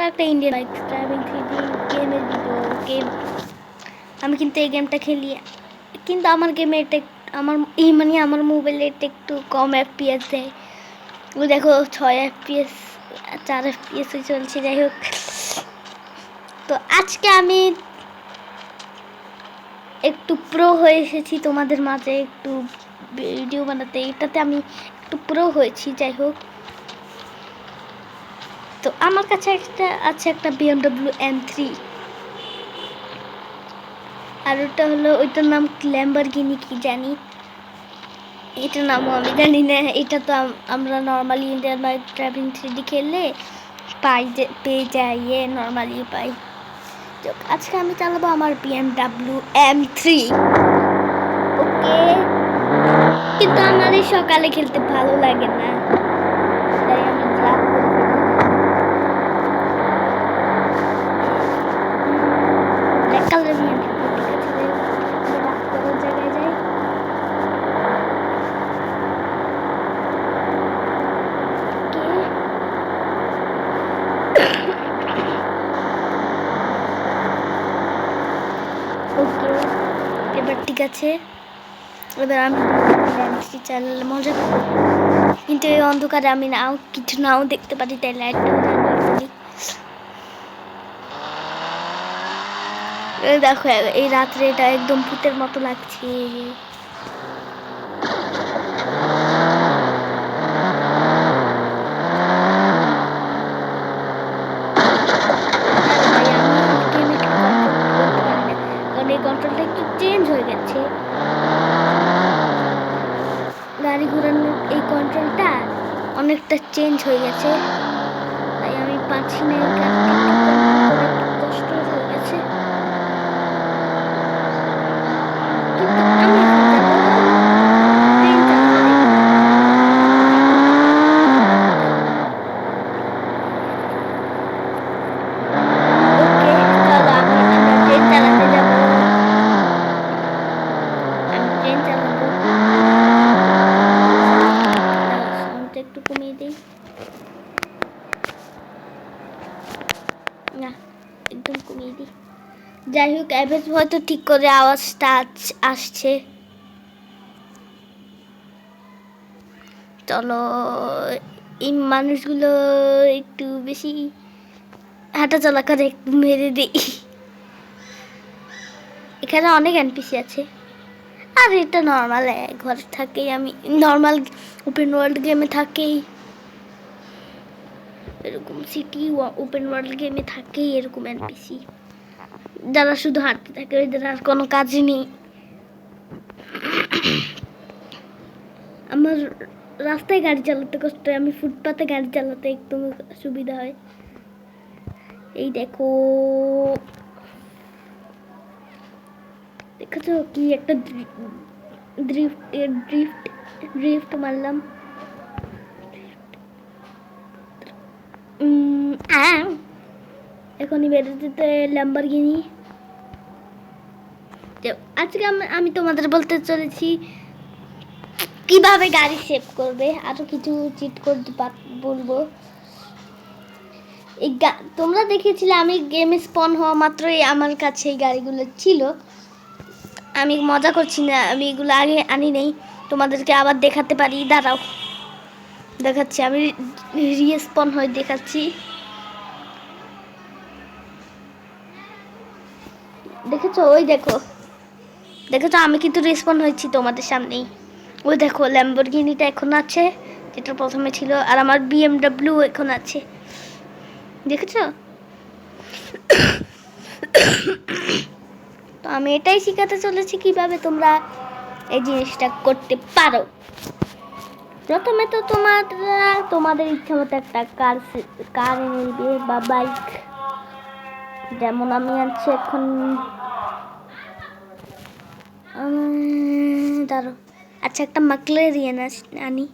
একটা Indian bike driving 3D গেমের game. আমি কিন্তু এই গেমটা খেলি, কিন্তু আমার গেমে এটা আমার মানে আমার মোবাইলে এটা একটু কম FPS দেয়। ও দেখো 6 FPS 4 FPS চলছে। যাই হোক, তো আজকে আমি একটু প্রো হয়ে এসেছি তোমাদের মাঝে একটু ভিডিও বানাতে। এটাতে আমি একটু প্রো হয়েছি। যাই হোক, তো আমার কাছে একটা BMW M3, আর ওটা হলো ওইটার নাম ল্যাম্বরগিনি কি জানি, এটার নামও আমি জানি না। এটা তো আমরা normally Indian bike driving 3D খেললে পেয়ে যাই, নর্মালি পাই। আজকে আমি চালাবো আমার BMW M3। ওকে, কিন্তু আমার এই সকালে খেলতে ভালো লাগে না, তাই আমি রাগ করে ব্ল্যাক কালার নিয়ে ঠিক আছে, রাগ করার জায়গায় যাই। ওকে, এবার ঠিক আছে, এবার আমি চালালে মজা করবো, কিন্তু এই অন্ধকারে আমি কিছু নাও দেখতে পারি, তাই লাইটটা দেখো এই রাত্রে এটা একদম ভূতের মতো লাগছে। কারণ এই কন্ট্রোলটা একটু চেঞ্জ হয়ে গেছে, গাড়ি ঘোরানোর এই কন্ট্রোলটা অনেকটা চেঞ্জ হয়ে গেছে, তাই আমি পাচ্ছি না। কষ্ট হয়ে গেছে, একটু কমিয়ে দিই না, একদম কমিয়ে দিই। যাই হোক, অ্যাভারেজ হয়তো ঠিক করে আওয়াজটা আসছে। চলো, এই মানুষগুলো একটু বেশি হাঁটা চলা করে, একটু মেরে দিই। এখানে অনেক এনপিসি আছে, আর এটা নর্মাল ঘরে থাকেই, আমি নর্মাল ওপেন ওয়ার্ল্ড গেমে থাকেই এরকম, সিটি ওপেন ওয়ার্ল্ড গেমে থাকেই এরকম এনপিসি, যারা শুধু হাঁটতে থাকে, ওদের আর কোনো কাজ নেই। আমার রাস্তায় গাড়ি চালাতে কষ্ট হয়, আমি ফুটপাতে গাড়ি চালাতে একদম সুবিধা হয়। এই দেখো, দেখেছো কি একটা ড্রিফট মারলাম। এখনই বেরো যেতে ল্যাম্বরগিনি। আজকে আমি তোমাদের বলতে চলেছি কিভাবে গাড়ি সেভ করবে, আরো কিছু চিট কোড বলবো। এই তোমরা দেখেছিলে আমি গেমে স্পন হওয়া মাত্রই আমার কাছে এই গাড়িগুলো ছিল। আমি মজা করছি না, আমি এগুলো আগে আনি নেই, তোমাদেরকে আবার দেখাতে পারি। দাঁড়াও, দেখাচ্ছি, আমি রিস্পন হয়ে দেখাচ্ছি। দেখেছো, ওই দেখো, দেখেছো আমি কিন্তু রেসপন্ড হয়েছি তোমাদের সামনেই। ওই দেখো ল্যাম্বরগিনিটা এখন আছে, যেটা প্রথমে ছিল, আর আমার BMW এখন আছে, দেখেছো? তো আমি এটাই শেখাতে চলেছি কিভাবে তোমরা এই জিনিসটা করতে পারো। প্রথমে তো তোমাদের ইচ্ছা মতো একটা কার এনে নিবে বা বাইক, যেমন আমি আনছি এখন। দাঁড়ো, আচ্ছা একটা ম্যাকলারেন আনি,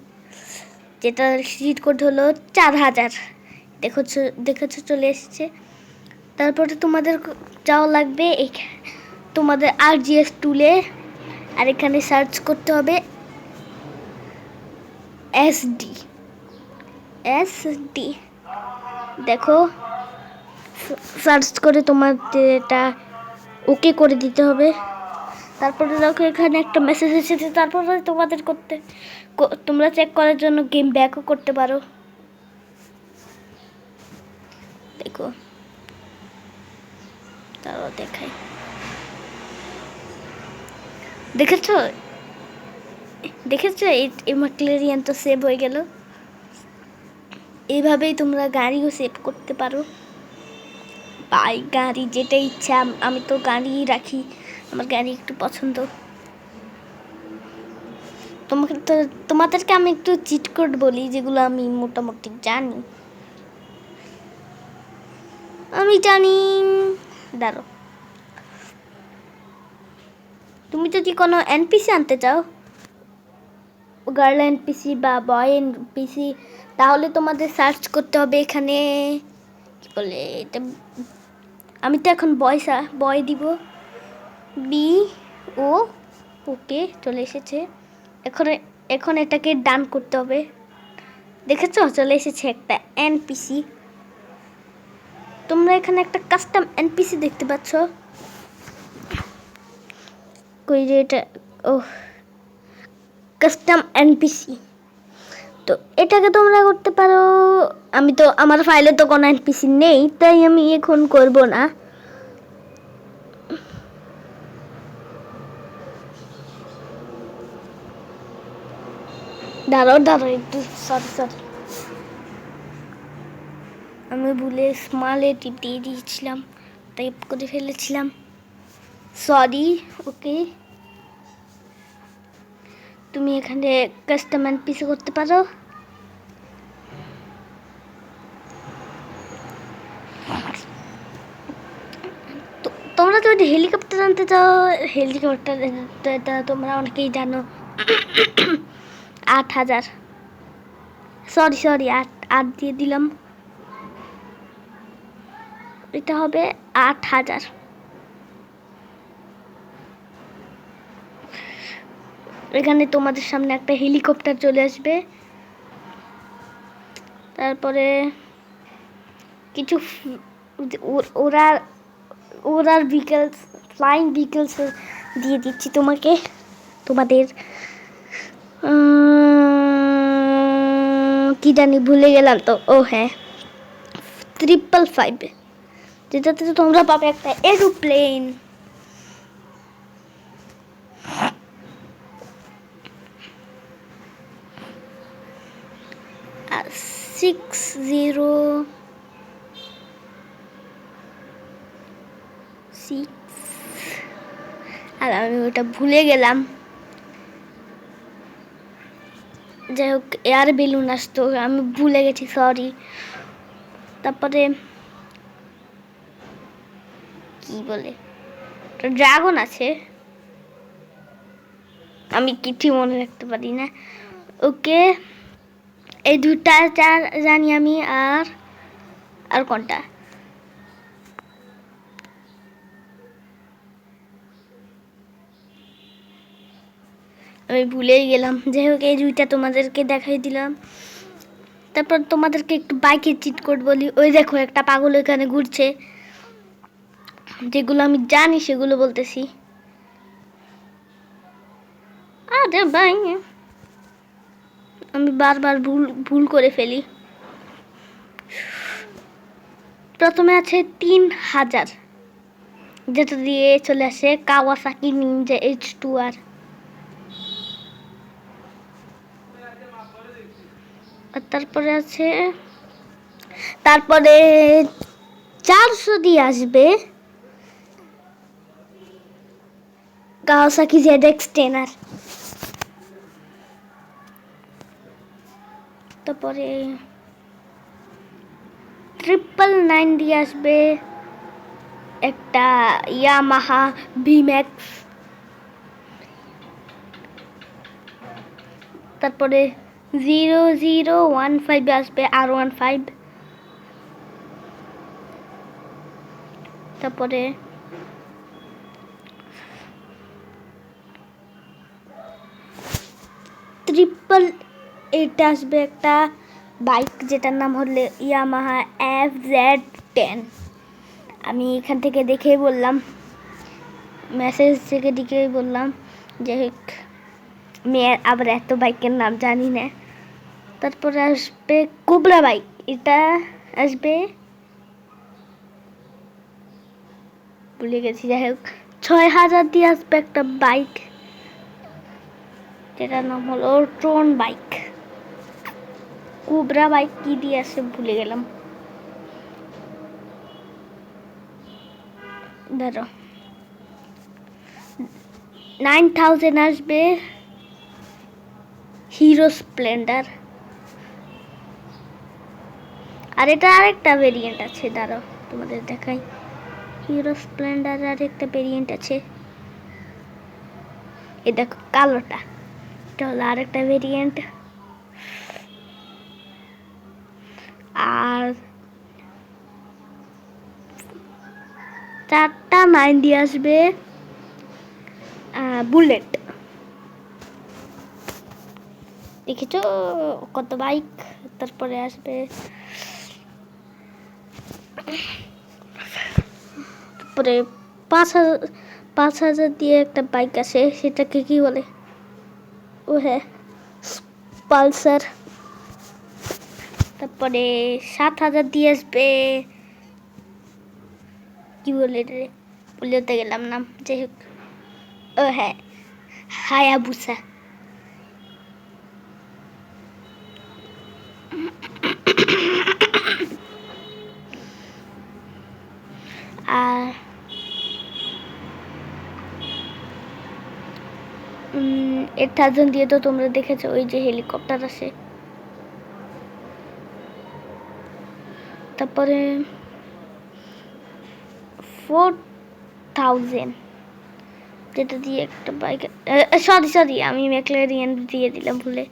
যেটা সিট কোড হলো 4000। দেখেছো চলে এসেছে। তারপরে তোমাদের যাওয়া লাগবে তোমাদের RGS টুলে, আর এখানে সার্চ করতে হবে SD। দেখো সার্চ করে তোমাদের এটা ওকে করে দিতে হবে। তারপরে দেখো এখানে একটা মেসেজ এসেছে, তারপরে তোমাদের তোমরা চেক করার জন্য গেম ব্যাকও করতে পারো। দেখো তারও দেখাই, দেখেছো এই ম্যাকলারিয়ান তো সেভ হয়ে গেল। এইভাবেই তোমরা গাড়িও সেভ করতে পারো, বাইক গাড়ি যেটা ইচ্ছা। আমি তো গাড়ি রাখি, আমার গাড়ি একটু পছন্দ। তোমাদেরকে আমি একটু চিট কোড বলি যেগুলো আমি মোটামুটি জানি। দাঁড়ো, তুমি যদি কোনো এনপিসি আনতে চাও, গার্ল এনপিসি বা বয় এনপিসি, তাহলে তোমাদের সার্চ করতে হবে এখানে কি বলে এটা। আমি তো এখন বয় দিব, বি ও ওকে চলে এসেছে। এখন এটাকে ডান করতে হবে। দেখেছো চলে এসেছে একটা এনপিসি। তোমরা এখানে একটা কাস্টম এনপিসি দেখতে পাচ্ছ, কই যে এটা, ও কাস্টম এনপিসি। তো এটাকে তোমরা করতে পারো। আমি তো আমার ফাইলে তো কোনো এনপিসি নেই, তাই আমি এখন করব না। দাঁড়াও একটু, সরি আমি ভুলে স্মলে টিপ দিয়ে দিয়েছিলাম, টাইপ করে ফেলেছিলাম, সরি। ওকে, তুমি এখানে কাস্টম এনপিসি করতে পারো। তোমরা যদি হেলিকপ্টার আনতে চাও, হেলিকপ্টার এটা তোমরা অনেকেই জানো, 8,000, সরি 8 দিয়ে দিলাম, এটা হবে 8,000। এখানে তোমাদের সামনে একটা হেলিকপ্টার চলে আসবে, তারপরে কিছু ওরার ভিকেলস, ফ্লাইং ভিকেলস দিয়ে দিচ্ছি তোমাদের। কি জানি ভুলে গেলাম তো, ও হ্যাঁ 555, যেটাতে তোমরা পাবে একটা এরোপ্লেন। আর 606, আর আমি ওটা ভুলে গেলাম। যাই হোক, এয়ার বেলুন আসতো, আমি ভুলে গেছি, সরি। তারপরে কি বলে ড্রাগন আছে, আমি কিছু মনে রাখতে পারি না। ওকে, এই দুটা জানি আমি। আর কোনটা, আমি ভুলেই গেলাম। যাই হোক, এই দুইটা তোমাদেরকে দেখাই দিলাম। তারপর তোমাদেরকে একটু বাইকের চিট কোড বলি। ওই দেখো একটা পাগল ওইখানে ঘুরছে, যেগুলো আমি জানি সেগুলো বলতেছি। আরে ভাই, আমি বারবার ভুল করে ফেলি। প্রথমে আছে 3,000, যেটা দিয়ে চলে আসে কাওয়াসাকি নিনজা H2R। তারপরে 400 দিয়ে আসবে কাওয়াসাকি ZX-10R। তারপরে 999 দিয়ে আসবে একটা ইয়ামাহা ভিম্যাক্স। তারপরে 0015 আসবে R15। তারপরে এটা আসবে একটা বাইক, যেটার নাম হলে ইয়ামাহা FZ10। আমি এখান থেকে দেখেই বললাম, মেসেজ থেকে দেখেই বললাম যে আমি আবার এত বাইকের নাম জানি না। তারপরে আসবে কোবরা বাইক, এটা আসবে ভুলে গেছি। যাই হোক 6000 দিয়ে আসবে একটা বাইক, যেটার নাম হলো ট্রন বাইক। কোবরা বাইক কি দিয়ে আসে ভুলে গেলাম। ধরো 9000 আসবে হিরো স্প্লেন্ডার। আর এটা আরেকটা ভেরিয়েন্ট আছে, দাঁড়াও তোমাদের দেখাই। হিরো স্প্লেন্ডার আরেকটা ভেরিয়েন্ট আছে, এ দেখো কালোটা, এটা হলো আরেকটা ভেরিয়েন্ট। আর 4টা 9 দিয়ে আসবে বুলেট। দেখেছো কত বাইক। তারপরে আসবে তারপরে 5000 দিয়ে একটা বাইক আছে, সেটাকে কি বলে? ও হ্যাঁ, পালসার। তারপরে 7000 দিয়ে আসবে, কি বলে রে, বলতে গেলাম নাম, যাই হোক। ও হ্যাঁ, হায়াবুসা। আর 8000 দিয়ে তো তোমরা দেখেছো ওই যে হেলিকপ্টার আছে। তারপরে 4000, যেটা দিয়ে একটা বাইক, সরি আমি ম্যাকলারিয়ান দিয়ে দিলাম ভুলে।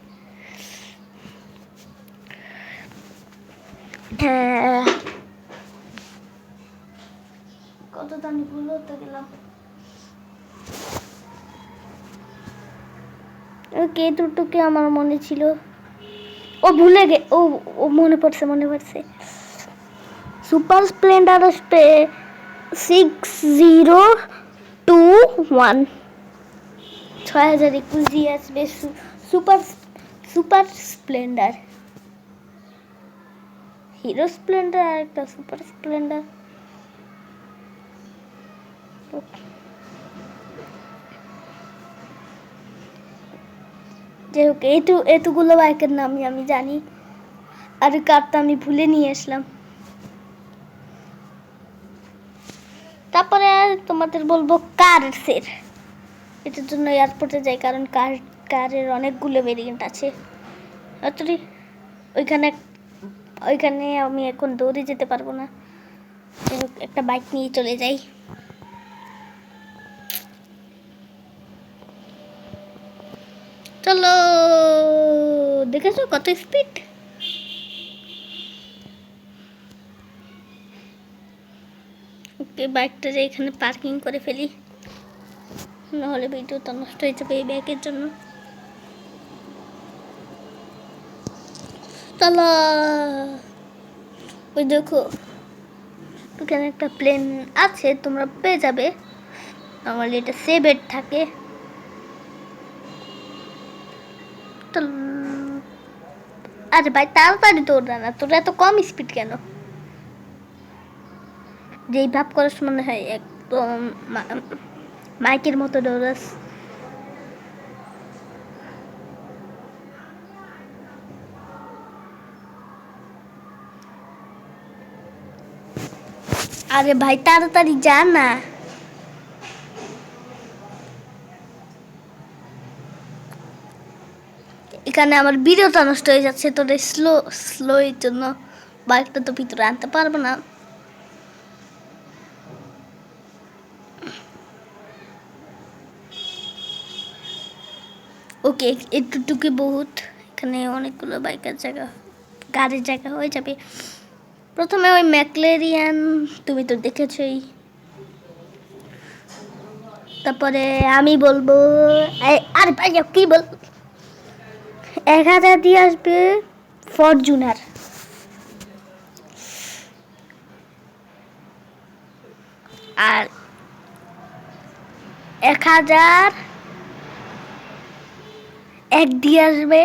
কত দামি ভুল হতে গেলাম। ওকে এতটুকু আমার মনে ছিল, ও ভুলে গে ও মনে পড়ছে। সুপার স্প্লেন্ডার আসবে 6021, 6021 দিয়ে আসবে সুপার স্প্লেন্ডার। হিরো স্প্লেন্ডার আর একটা সুপার স্প্লেন্ডার। যাই হোক এতগুলো বাইকের নামই আমি জানি, আর কারটা আমি ভুলে নিয়ে আসলাম। তারপরে তোমাদের বলবো কারের, এটার জন্য এয়ারপোর্টে যাই, কারণ কারের অনেকগুলো ভেরিয়েন্ট আছে। ওইখানে আমি এখন দৌড়ে যেতে পারবো না, যাই হোক একটা বাইক নিয়ে চলে যাই। চলো, দেখেছো কত স্পিড। ওকে, বাইকটা যে এখানে পার্কিং করে ফেলি, নাহলে ভিডিওটা নষ্ট হয়ে যাবে এই ব্যাগের জন্য। চলো, ওই দেখো ওখানে একটা প্লেন আছে, তোমরা পেয়ে যাবে। নর্মালি এটা সেভেড থাকে। আরে ভাই তাড়াতাড়ি দৌড়া না, তোরা এত কম স্পিড কেন? যেই ভাব করাস মনে হয় একদম মাইকের মতো দৌড়াস। আরে ভাই তাড়াতাড়ি যা না। এখানে আমার ভিডিওটা নষ্ট হয়ে যাচ্ছে, তোর স্লো এর জন্য বাইকটা তো ভিতরে আনতে পারবো না। ওকে, একটুটুকু বহুত, এখানে অনেকগুলো বাইকের জায়গা, গাড়ির জায়গা হয়ে যাবে। প্রথমে ওই ম্যাকলারিয়ান তুমি তো দেখেছই। তারপরে আমি বলবো, আরে ভাই কি বল, 1000 দিয়ে আসবে ফরচুনার। আর 1001 দিয়ে আসবে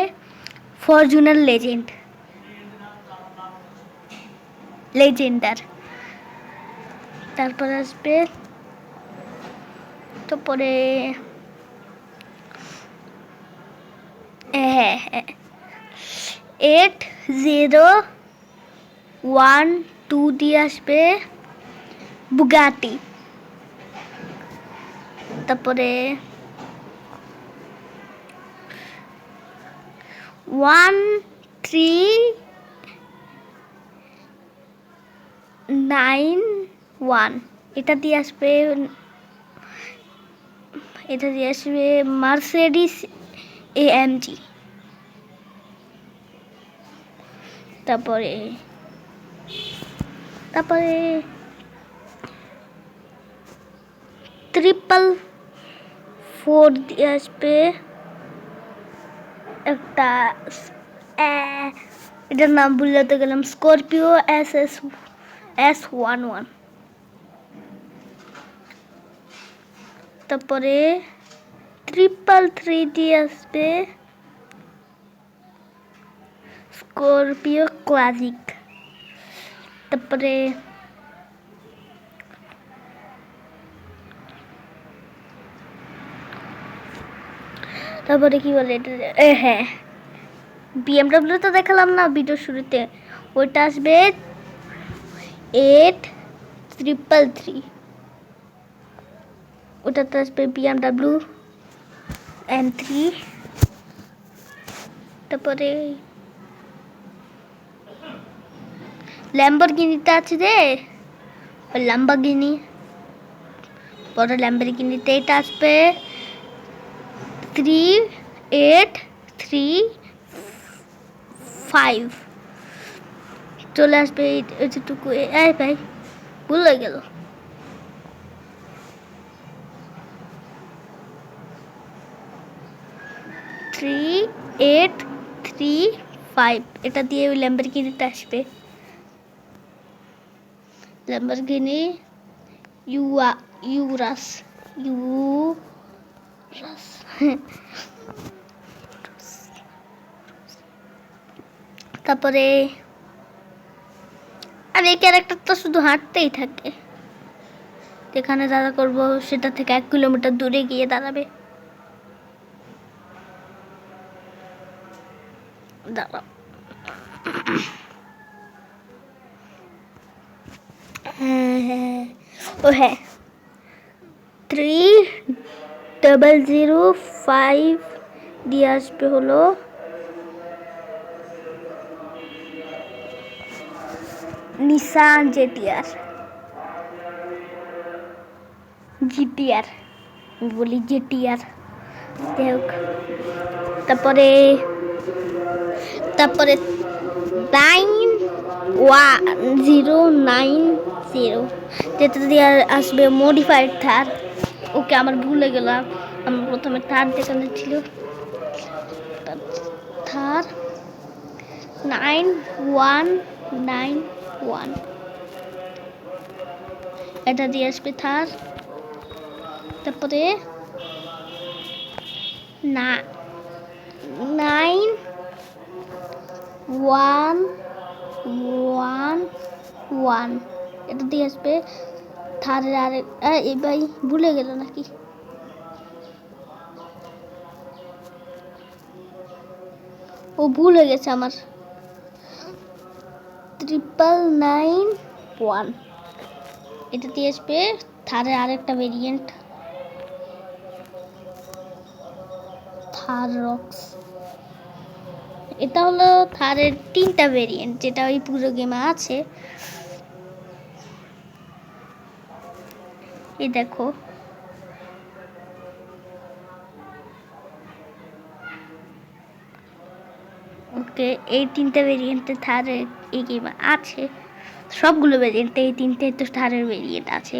ফরচুনার লেজেন্ডার। তারপর আসবে তারপরে 8012 দিয়ে আসবে বুগাটি। তারপরে 1391 এটা দিয়ে আসবে মার্সিডিজ এএমজি। তারপরে 444 দিয়ে আসবে একটা এটার নাম ভুলতে গেলাম, স্করপিও S11। তারপরে 333 দিয়ে আসবে স্করপিও ক্লাসিক। তারপরে কি বলে এটা, হ্যাঁ বিএমডব্লিউ তো দেখালাম না ভিডিও শুরুতে, ওইটা আসবে 8333। ওটাতে আসবে বিএমডব্লিউ M3। তারপরে ল্যাম্বরগিনিটা আছে রে, ওই ল্যাম্বরগিনি, বড় ল্যাম্বরগিনিতে এটা আসবে 3835। চলে আসবে এইটুকু। এই ভাই ভুল হয়ে গেল, 3835 এটা দিয়ে ওই ল্যাম্বরগিনিটা আসবে, ল্যাম্বরগিনি ইউরাস। তারপরে আর এই ক্যারেক্টারটা শুধু হাঁটতেই থাকে, যেখানে দাঁড়া করবো সেটা থেকে 1 কিলোমিটার দূরে গিয়ে দাঁড়াবে। দাঁড়াও, ও হ্যাঁ 3005 দিয়ে আসবে হলো নিসান জিটিআর বলি জিটিআর, যাই হোক। তারপরে 9090 যেটা দিয়ে আসবে মডিফাইড থার। ওকে আমার ভুলে গেলাম, আমার প্রথমে থার দেখানো ছিল, থার 9191 এটা দিয়ে আসবে থার। তারপরে 9111 এটা দিয়ে আসবে থারের আরেক, এই ভাই ভুলে গেল নাকি, ও ভুল হয়ে গেছে আমার, 9991 এটা দিয়ে আসবে থারের আরেকটা ভেরিয়েন্ট, থার রক্স। এটা হলো থারের 3টা ভেরিয়েন্ট যেটা ওই পুরো গেমে আছে। এই দেখো, ওকে এই 3টা ভেরিয়েন্টে থারের এই গেমে আছে, সবগুলো ভেরিয়েন্টে এই 3টে তো থারের ভেরিয়েন্ট আছে।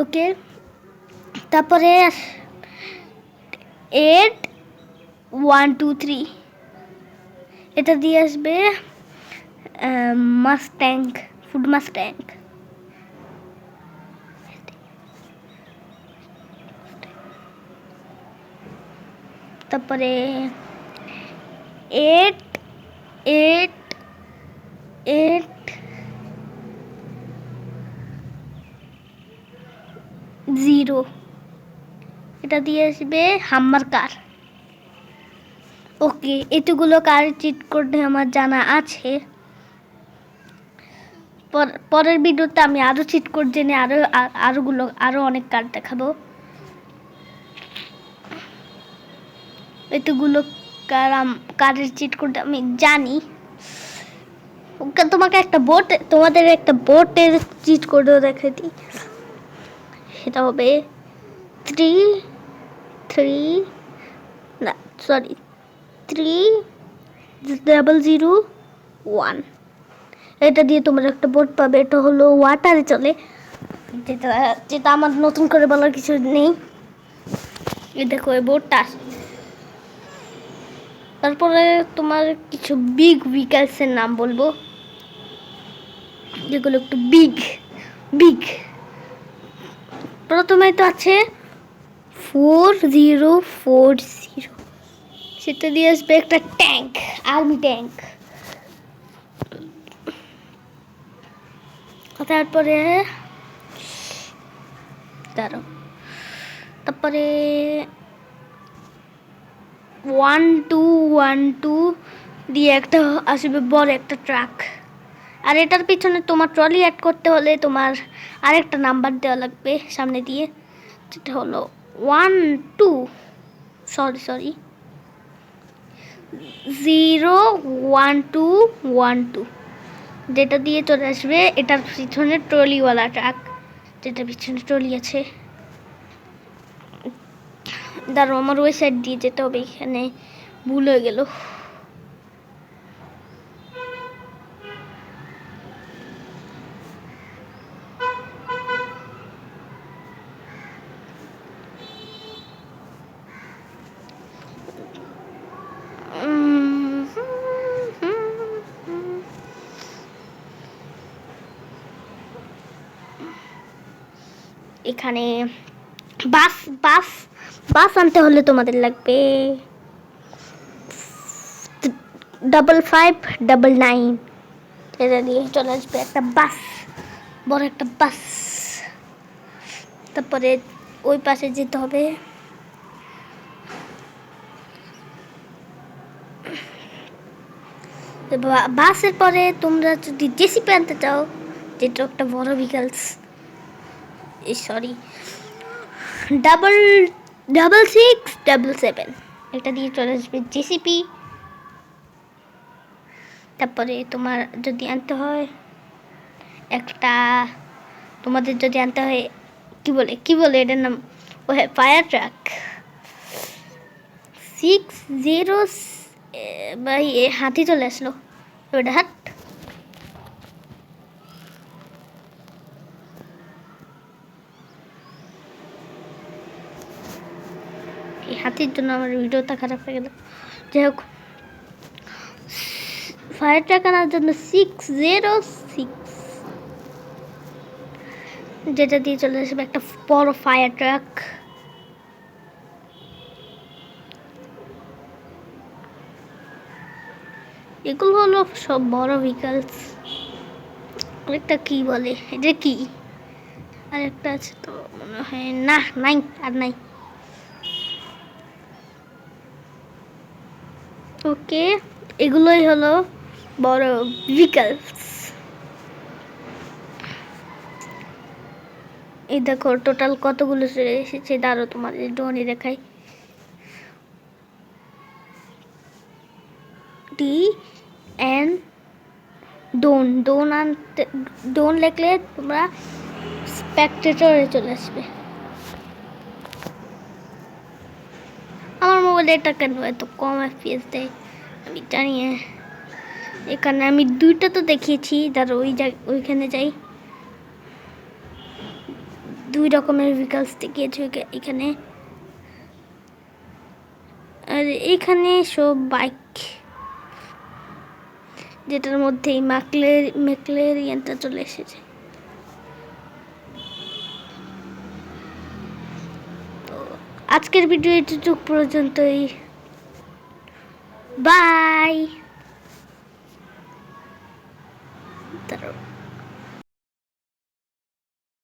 ওকে, তারপরে 8123 এটা দিয়ে আসবে মাস্ট্যাং, ফুড মাস্ট্যাং। তারপরে 8 8 8 0, এটা দিয়ে আসবে হাম্মার কার। ওকে, এতগুলো কার চিট কোড আমার জানা আছে। পরের ভিডিওতে আমি আরো চিট কোড জেনে আরো অনেক কার দেখাবো। এতগুলো কারের চিট কোড আমি জানি। তোমাদের একটা বোটের চিট কোডও দেখাই দিই। সেটা হবে 3001। এটা দিয়ে তোমরা একটা বোট পাবে। এটা হলো ওয়াটারে চলে, যেটা আমার নতুন করে বলার কিছু নেই। এই দেখো এই বোটটা। তারপরে তোমার কিছু বিগ ভেহিকলসের নাম বলবো, যেগুলো একটু বিগ। প্রথমে তো আছে 4040, সেটা দিয়ে আসবে একটা ট্যাঙ্ক, আর্মি ট্যাঙ্ক। তারপরে তারপরে 1212 দিয়ে একটা আসবে বড় একটা ট্রাক। আর এটার পিছনে তোমার ট্রলি অ্যাড করতে হলে তোমার আরেকটা নাম্বার দেওয়া লাগবে সামনে দিয়ে, যেটা হলো 01212, যেটা দিয়ে চলে আসবে এটার পিছনে ট্রলিওয়ালা ট্রাক, যেটা পিছনে ট্রলি আছে। দাঁড়ো, আমার ওই সাইড দিয়ে যেতে হবে, এখানে ভুল হয়ে গেল। এখানে বাস আনতে হলে তোমাদের লাগবে 5599। এটা দিয়ে চলে আসবে একটা বাস, বড় একটা বাস। তারপরে ওই পাশে যেতে হবে। বাসের পরে তোমরা যদি জেসিপি আনতে চাও, যেটা একটা বড় ভেহিকলস, সরি 6677, এটা দিয়ে চলে আসবে জেসিপি। তারপরে তোমাদের যদি আনতে হয় কি বলে এটার নাম, ও হ্যাঁ, ফায়ার ট্রাক 60। ভাই হাতি চলে আসলো, ওটা হাট। এই হাতির জন্য আমার ভিডিওটা খারাপ হয়ে গেল। যাই হোক, ফায়ার ট্রাক আনার জন্য 606, যেটা দিয়ে চলে আসবে একটা বড় ফায়ার ট্রাক। এগুলো হলো সব বড় ভেহিকলস। আরেকটা কি বলে, এটা কি আরেকটা আছে তো মনে হয়, নাই। ওকে, এগুলোই হলো বড় ভেহিকলস। এই দেখো টোটাল কতগুলো চলে এসেছে। দাঁড়ো তোমাদের ড্রোনে দেখাই। ডোন লিখলে তোমরা স্পেকটেটরে চলে আসবে। আমার মোবাইলে এটা কেন এত কম এফপিএস দেয় আমি জানি না। এখানে আমি দুইটা তো দেখিয়েছি, দাঁড়ো ওইখানে যাই। 2 রকমের ভেহিকলস দেখিয়েছি এখানে। আর এখানে সব বাইক, যেটার মধ্যে ম্যাকলেরিয়ানটা চলে এসেছে। তো আজকের ভিডিও এটুকু পর্যন্তই। বাই।